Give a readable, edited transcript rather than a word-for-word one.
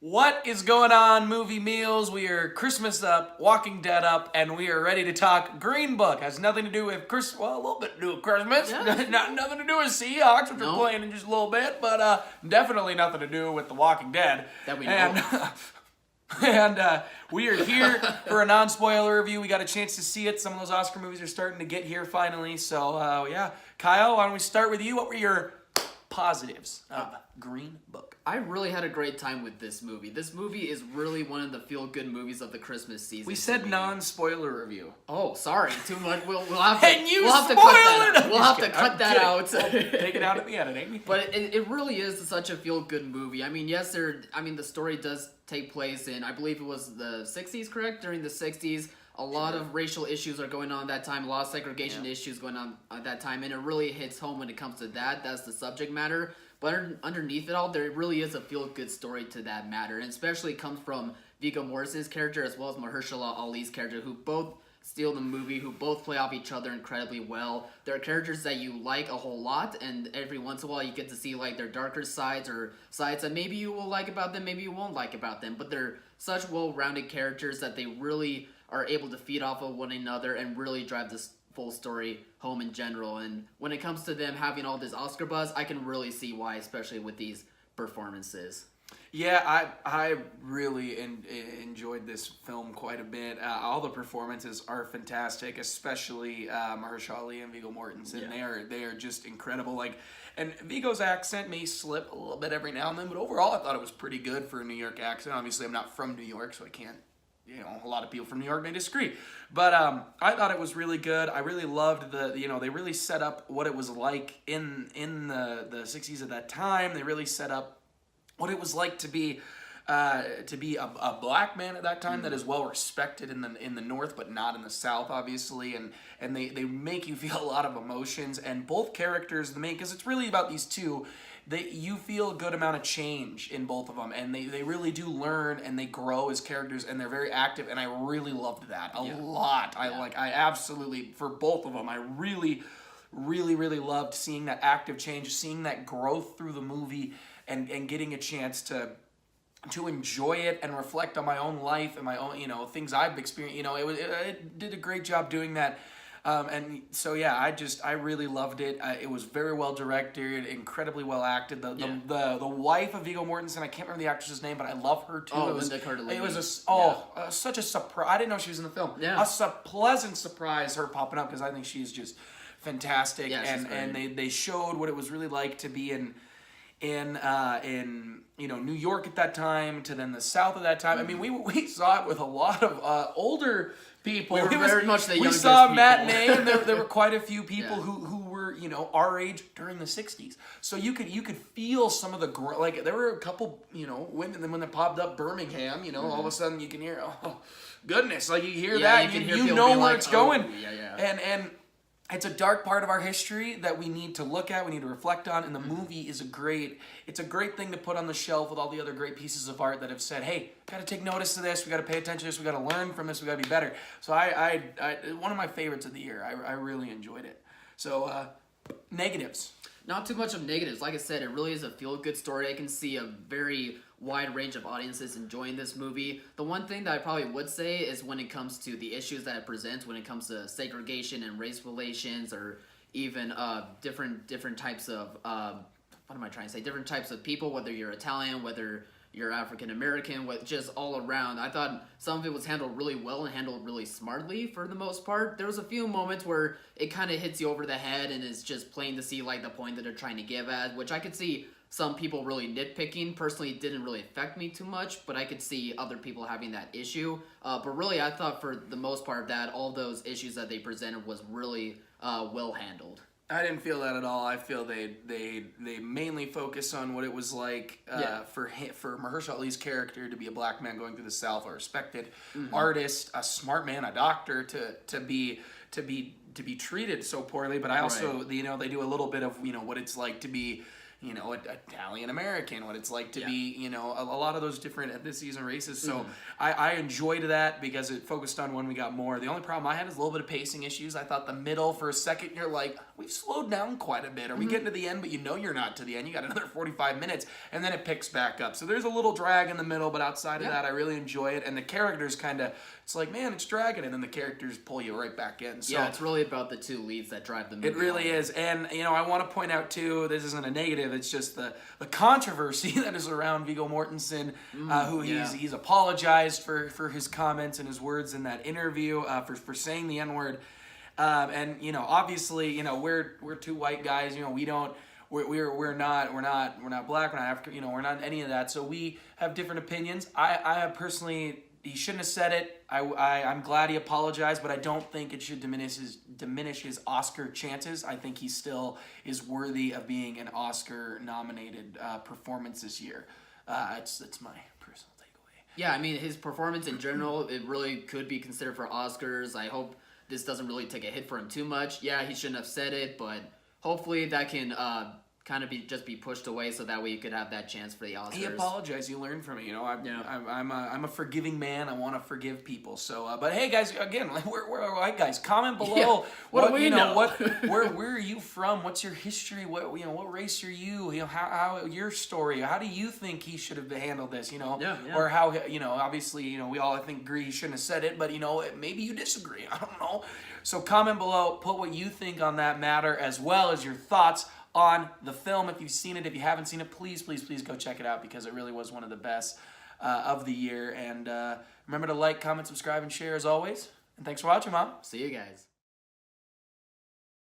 What is going on, Movie Meals? We are Christmas up, Walking Dead up, and we are ready to talk Green Book. Has nothing to do with Christmas. Well, a little bit to do with Christmas. Yeah. Nothing to do with Seahawks, which we're No. playing in just a little bit, but definitely nothing to do with The Walking Dead. That we know. And we are here for a non-spoiler review. We got a chance to see it. Some of those Oscar movies are starting to get here finally. So, yeah. Kyle, why don't we start with you? What were your positives of Green Book? I really had a great time with this movie. This movie is really one of the feel-good movies of the Christmas season. We said to me. non-spoiler review. Oh, sorry, too much. We'll have to. And you we'll have to spoiled cut that it! out. We'll have to cut that out. Take it out at the editing. But it really is such a feel-good movie. I mean, yes, the story does take place in, I believe it was the 60s, correct? During the 60s. A lot of racial issues are going on at that time, a lot of segregation issues going on at that time, and it really hits home when it comes to that. That's the subject matter. But underneath it all, there really is a feel-good story to that matter, and especially comes from Viggo Mortensen's character as well as Mahershala Ali's character, who both steal the movie, who both play off each other incredibly well. They're characters that you like a whole lot, and every once in a while you get to see like their darker sides or sides that maybe you will like about them, maybe you won't like about them. But they're such well-rounded characters that they really are able to feed off of one another and really drive this full story home in general. And when it comes to them having all this Oscar buzz, I can really see why, especially with these performances. Yeah, I really enjoyed this film quite a bit. All the performances are fantastic, especially Mahershala Ali and Viggo Mortensen. Yeah. They are just incredible. And Viggo's accent may slip a little bit every now and then, but overall I thought it was pretty good for a New York accent. Obviously, I'm not from New York, so I can't. A lot of people from New York may disagree, but I thought it was really good. I really loved they really set up what it was like in the 60s at that time. They really set up what it was like to be a black man at that time that is well respected in the North, but not in the South, obviously. And they make you feel a lot of emotions. And both characters, because it's really about these two. You feel a good amount of change in both of them, and they really do learn and they grow as characters, and they're very active, and I really loved that a lot. I absolutely, for both of them, I really, really, really loved seeing that active change, seeing that growth through the movie, and getting a chance to enjoy it and reflect on my own life and my own, things I've experienced. It did a great job doing that. And so yeah, I really loved it. It was very well directed, incredibly well acted. The wife of Viggo Mortensen, I can't remember the actress's name, but I love her too. Oh, Linda Cardellini. It was such a surprise. I didn't know she was in the film. Yeah. A pleasant surprise, her popping up, because I think she's just fantastic. Yeah, she's and great. they showed what it was really like to be in New York at that time to then the South at that time. I mean, we saw it with a lot of older people. We were very much the We youngest saw a people. matinee, and there were quite a few people Yeah. who were our age during the 60s. So you could feel some of the there were a couple women. Then when they popped up Birmingham, all of a sudden you can hear, oh goodness, like you hear Yeah, that, you can and hear you people know be where like, it's going. "Oh, yeah." And it's a dark part of our history that we need to look at, we need to reflect on, and the movie is a great thing to put on the shelf with all the other great pieces of art that have said, hey, got to take notice of this, we got to pay attention to this, we got to learn from this, we got to be better. So I one of my favorites of the year. I really enjoyed it. So negatives. Not too much of negatives. Like I said, it really is a feel-good story. I can see a very wide range of audiences enjoying this movie. The one thing that I probably would say is when it comes to the issues that it presents, when it comes to segregation and race relations, or even different types of what am I trying to say? Different types of people, whether you're Italian, whether you're African American, just all around. I thought some of it was handled really well and handled really smartly for the most part. There was a few moments where it kind of hits you over the head and is just plain to see like the point that they're trying to give at, which I could see some people really nitpicking. Personally, it didn't really affect me too much, but I could see other people having that issue. But really, I thought for the most part that all those issues that they presented was really well handled. I didn't feel that at all. I feel they mainly focus on what it was like for Mahershala Ali's character to be a black man going through the South, a respected artist, a smart man, a doctor, to be treated so poorly. But I also they do a little bit of what it's like to be Italian American, what it's like to Yeah. be, a lot of those different ethnicities and races. So I enjoyed that because it focused on when we got more. The only problem I had is a little bit of pacing issues. I thought the middle, for a second, you're like, we've slowed down quite a bit. Are we getting to the end? But you're not to the end. You got another 45 minutes, and then it picks back up. So there's a little drag in the middle, but outside of that, I really enjoy it. And the characters it's like, man, it's dragging, and then the characters pull you right back in. So Yeah, it's really about the two leads that drive the movie. it really is. And, I want to point out, too, this isn't a negative, it's just the controversy that is around Viggo Mortensen, who he's apologized for his comments and his words in that interview, for saying the N-word. And, obviously, we're two white guys, we don't... We're not black, we're not African, we're not any of that. So we have different opinions. I have personally, he shouldn't have said it. I'm glad he apologized, but I don't think it should diminish his Oscar chances. I think he still is worthy of being an Oscar nominated performance this year. It's my personal takeaway. Yeah, I mean, his performance in general, it really could be considered for Oscars. I hope this doesn't really take a hit for him too much. Yeah, he shouldn't have said it, but hopefully that can kind of be pushed away so that way you could have that chance for the Oscars. He apologized. You learned from it. I'm a forgiving man. I want to forgive people. So, but hey, guys, again, we're white guys. Comment below. Yeah. What do we know? Where are you from? What's your history? What race are you? How your story? How do you think he should have handled this? Yeah. Or how obviously we all agree he shouldn't have said it, but maybe you disagree. I don't know. So comment below. Put what you think on that matter, as well as your thoughts on the film. If you've seen it, if you haven't seen it, please go check it out, because it really was one of the best of the year. And remember to like, comment, subscribe, and share as always. And thanks for watching, Mom. See you guys.